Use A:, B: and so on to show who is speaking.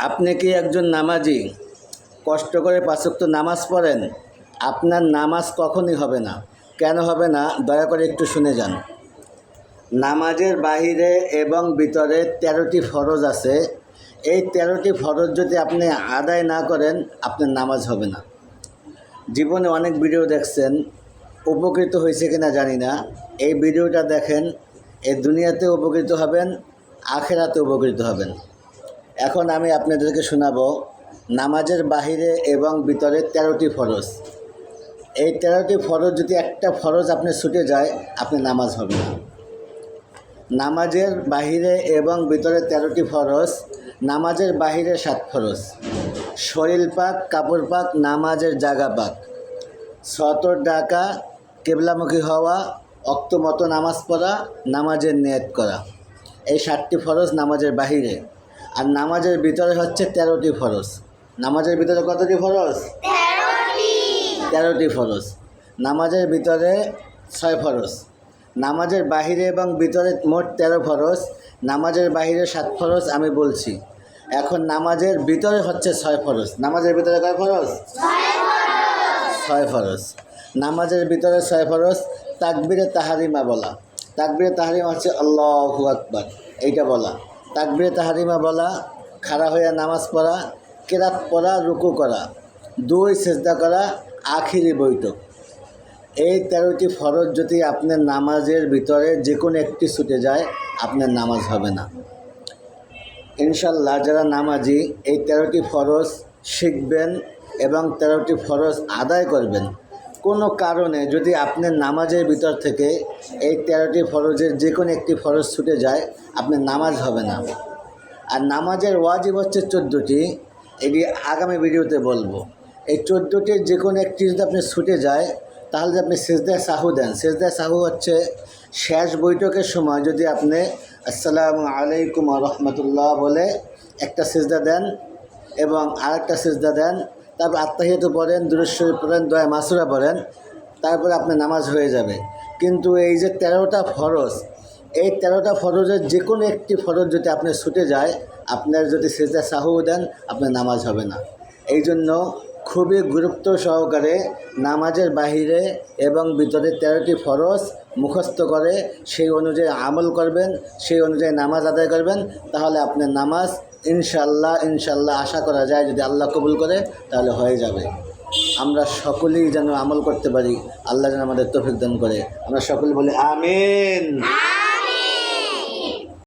A: আপনি কি একজন নামাজি? কষ্ট করে পাঁচ ওয়াক্ত নামাজ পড়েন? আপনার নামাজ কখনই হবে না। কেন হবে না দয়া করে একটু শুনে যান। নামাজের বাহিরে এবং ভিতরে 13টি ফরজ আছে। এই 13টি ফরজ যদি আপনি আদায় না করেন আপনার নামাজ হবে না। জীবনে অনেক ভিডিও দেখছেন, উপকৃত হয়েছে কিনা জানি না। এই ভিডিওটা দেখেন, এই দুনিয়াতে উপকৃত হবেন, আখেরাতে উপকৃত হবেন। এখন আমি আপনাদেরকে শোনাবো নামাজের বাহিরে এবং ভিতরে 13টি ফরজ। এই 13টি ফরজ যদি একটা ফরজ আপনি ছুটে যায় আপনার নামাজ হবে না। নামাজের বাহিরে এবং ভিতরে 13টি ফরজ। নামাজের বাহিরে 7 ফরজ: শরীর পাক, কাপড় পাক, নামাজের জায়গা পাক, সতর ডাকা, কেবলামুখী হওয়া, অক্ত মতো নামাজ পড়া, নামাজের নিয়ত করা। এই 7টি ফরজ নামাজের বাহিরে। আর নামাজের ভিতরে হচ্ছে 13টি ফরজ। নামাজের ভিতরে কতটি ফরজ? 13টি ফরজ। নামাজের ভিতরে 6 ফরজ। নামাজের বাহিরে এবং ভিতরে মোট 13 ফরজ। নামাজের বাহিরে 7 ফরজ আমি বলছি। এখন নামাজের ভিতরে হচ্ছে 6 ফরজ। নামাজের ভিতরে কয় ফরজ? 6 ফরজ। নামাজের ভিতরে 6 ফরজ। তাকবীরে তাহারিমা বলা। তাকবীরে তাহারিমা হচ্ছে আল্লাহু আকবার, এইটা বলা। তাকবীরে তাহারিমা বলা, খাড়া হয়ে নামাজ পড়া, কেরাত পড়া, রুকু করা, 2 সেজদা করা, আখিরি বৈঠক। এই 13টি ফরজ যদি আপনার নামাজের ভিতরে যে কোনো একটি ছুটে যায় আপনার নামাজ হবে না। ইনশাল্লাহ যারা নামাজি এই 13টি ফরজ শিখবেন এবং 13টি ফরজ আদায় করবেন। কোনো কারণে যদি আপনার নামাজের ভিতর থেকে এই 13টি ফরজের যে কোনো একটি ফরজ ছুটে যায় আপনার নামাজ হবে না। আর নামাজের ওয়াজিব হচ্ছে 14টি, এটি আগামী ভিডিওতে বলবো। এই 14টির যে কোনো একটি যদি আপনি ছুটে যায় তাহলে আপনি সেজদায় সাহু দেন। সেজদায় সাহু হচ্ছে শেষ বৈঠকের সময় যদি আপনি আসসালামু আলাইকুম ওয়া রাহমাতুল্লাহ বলে একটা সেজদা দেন এবং আরেকটা সেজদা দেন, তারপর আত্তাহিয়াতু পড়েন, দুরূদ শরীফ পড়েন, দোয়া মাসুরা পড়েন, তারপরে আপনার নামাজ হয়ে যাবে। কিন্তু এই যে 13টা ফরজ, এই 13টা ফরজের যে কোনো একটি ফরজ যদি আপনার ছুটে যায় আপনার যদি সেজদা সাহু দেন আপনার নামাজ হবে না। এই জন্য খুবই গুরুত্ব সহকারে নামাজের বাহিরে এবং ভিতরে 13টি ফরজ মুখস্থ করে সেই অনুযায়ী আমল করবেন, সেই অনুযায়ী নামাজ আদায় করবেন, তাহলে আপনার নামাজ ইনশাল্লাহ আশা করা যায় যদি আল্লাহ কবুল করে তাহলে হয়ে যাবে। আমরা সকলেই যেন আমল করতে পারি, আল্লাহ যেন আমাদের তৌফিক দান করে। আমরা সকলে বলি আমিন।